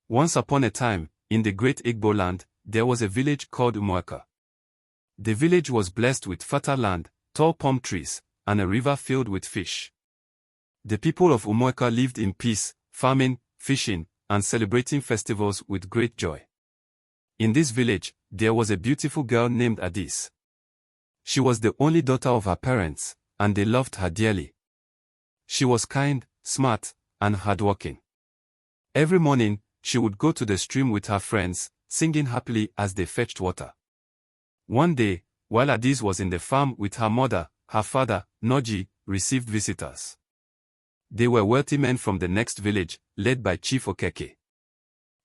Once upon a time, in the great Igbo land, there was a village called Umuaka. The village was blessed with fertile land, tall palm trees, and a river filled with fish. The people of Umuaka lived in peace, farming, fishing, and celebrating festivals with great joy. In this village, there was a beautiful girl named Adaeze. She was the only daughter of her parents, and they loved her dearly. She was kind, smart, and hardworking. Every morning, she would go to the stream with her friends, singing happily as they fetched water. One day, while Adaeze was in the farm with her mother, her father, Nnaji, received visitors. They were wealthy men from the next village, led by Chief Okeke.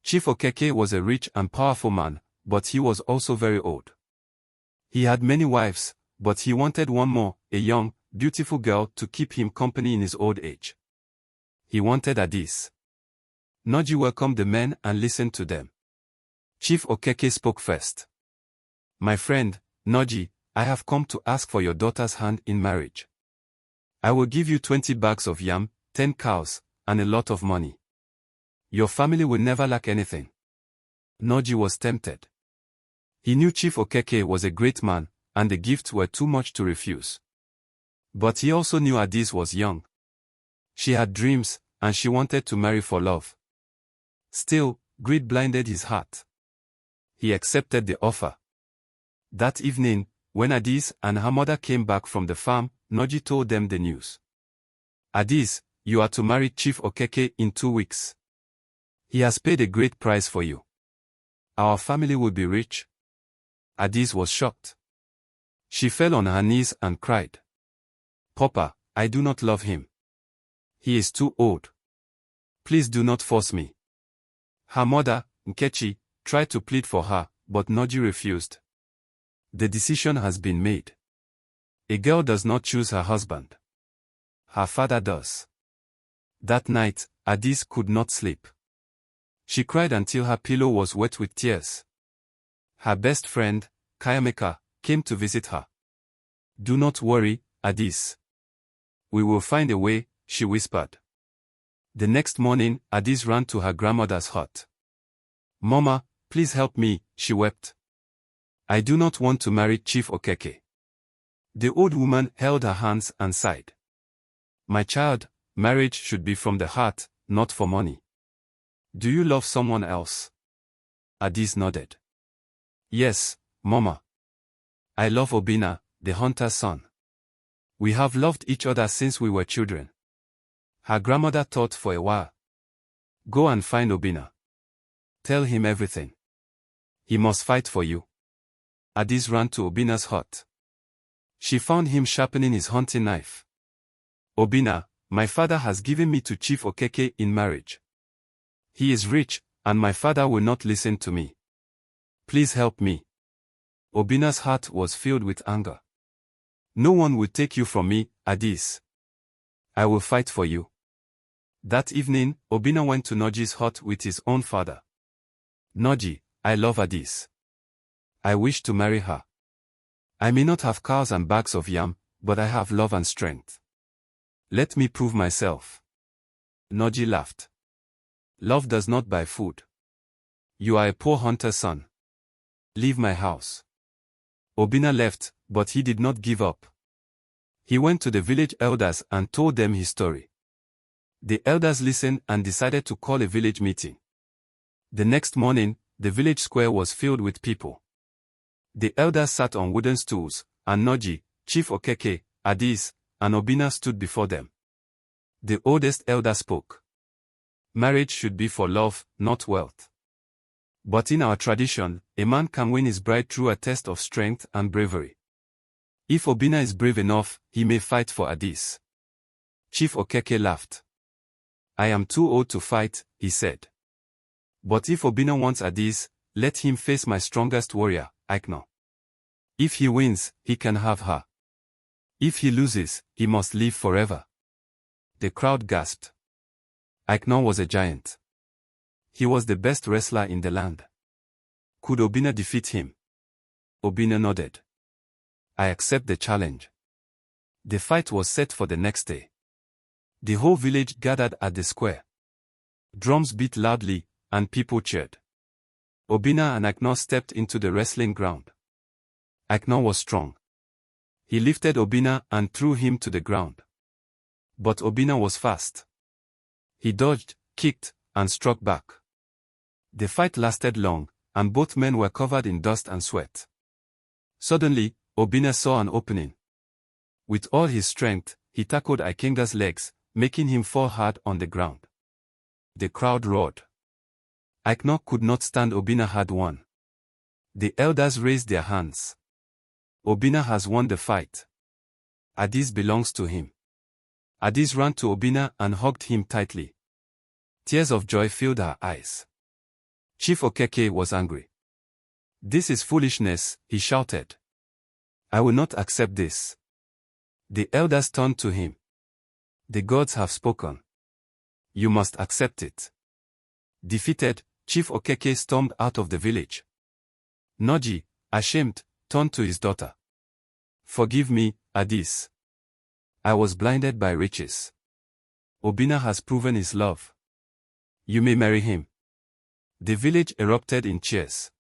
Chief Okeke was a rich and powerful man, but he was also very old. He had many wives, but he wanted one more, a young, beautiful girl to keep him company in his old age. He wanted Adaeze. Nnaji welcomed the men and listened to them. Chief Okeke spoke first. "My friend, Nnaji, I have come to ask for your daughter's hand in marriage. I will give you 20 bags of yam, 10 cows, and a lot of money. Your family will never lack anything." Nnaji was tempted. He knew Chief Okeke was a great man, and the gifts were too much to refuse. But he also knew Adaeze was young. She had dreams, and she wanted to marry for love. Still, greed blinded his heart. He accepted the offer. That evening, when Adaeze and her mother came back from the farm, Nnaji told them the news. "Adaeze, you are to marry Chief Okeke in 2 weeks. He has paid a great price for you. Our family will be rich." Adaeze was shocked. She fell on her knees and cried. "Papa, I do not love him. He is too old. Please do not force me." Her mother, Nkechi, tried to plead for her, but Nnaji refused. "The decision has been made. A girl does not choose her husband. Her father does." That night, Adaeze could not sleep. She cried until her pillow was wet with tears. Her best friend, Kayameka, came to visit her. "Do not worry, Adaeze. We will find a way," she whispered. The next morning, Adaeze ran to her grandmother's hut. "Mama, please help me," she wept. "I do not want to marry Chief Okeke." The old woman held her hands and sighed. "My child, marriage should be from the heart, not for money. Do you love someone else?" Adaeze nodded. "Yes, Mama. I love Obinna, the hunter's son. We have loved each other since we were children." Her grandmother thought for a while. "Go and find Obinna. Tell him everything. He must fight for you." Adaeze ran to Obinna's hut. She found him sharpening his hunting knife. "Obinna, my father has given me to Chief Okeke in marriage. He is rich, and my father will not listen to me. Please help me." Obinna's heart was filled with anger. "No one will take you from me, Adaeze. I will fight for you." That evening, Obinna went to Nnaji's hut with his own father. "Nnaji, I love Adaeze. I wish to marry her. I may not have cows and bags of yam, but I have love and strength. Let me prove myself." Nnaji laughed. "Love does not buy food. You are a poor hunter's son. Leave my house." Obinna left, but he did not give up. He went to the village elders and told them his story. The elders listened and decided to call a village meeting. The next morning, the village square was filled with people. The elders sat on wooden stools, and Nnaji, Chief Okeke, Adaeze, and Obinna stood before them. The oldest elder spoke. "Marriage should be for love, not wealth. But in our tradition, a man can win his bride through a test of strength and bravery. If Obinna is brave enough, he may fight for Adaeze." Chief Okeke laughed. "I am too old to fight," he said. "But if Obinna wants Adaeze, let him face my strongest warrior, Ikenga. If he wins, he can have her. If he loses, he must live forever." The crowd gasped. Ikenga was a giant. He was the best wrestler in the land. Could Obinna defeat him? Obinna nodded. "I accept the challenge." The fight was set for the next day. The whole village gathered at the square. Drums beat loudly, and people cheered. Obinna and Akno stepped into the wrestling ground. Akno was strong. He lifted Obinna and threw him to the ground. But Obinna was fast. He dodged, kicked, and struck back. The fight lasted long, and both men were covered in dust and sweat. Suddenly, Obinna saw an opening. With all his strength, he tackled Ikenga's legs, making him fall hard on the ground. The crowd roared. Akno could not stand. Obinna had won. The elders raised their hands. Obinna has won the fight. Adaeze belongs to him. Adaeze ran to Obinna and hugged him tightly. Tears of joy filled her eyes. Chief Okeke was angry. "This is foolishness," he shouted. "I will not accept this." The elders turned to him. "The gods have spoken. You must accept it." Defeated, Chief Okeke stormed out of the village. Nnaji, ashamed, turned to his daughter. "Forgive me, Adaeze. I was blinded by riches. Obinna has proven his love. You may marry him." The village erupted in cheers.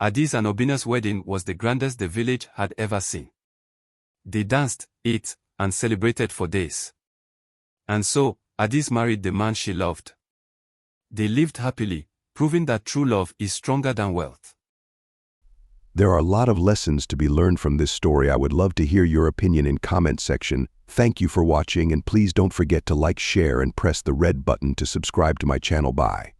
Adaeze and Obinna's wedding was the grandest the village had ever seen. They danced, ate, and celebrated for days. And so, Adaeze married the man she loved. They lived happily, proving that true love is stronger than wealth. There are a lot of lessons to be learned from this story. I would love to hear your opinion in comment section. Thank you for watching, and please don't forget to like, share, and press the red button to subscribe to my channel. Bye.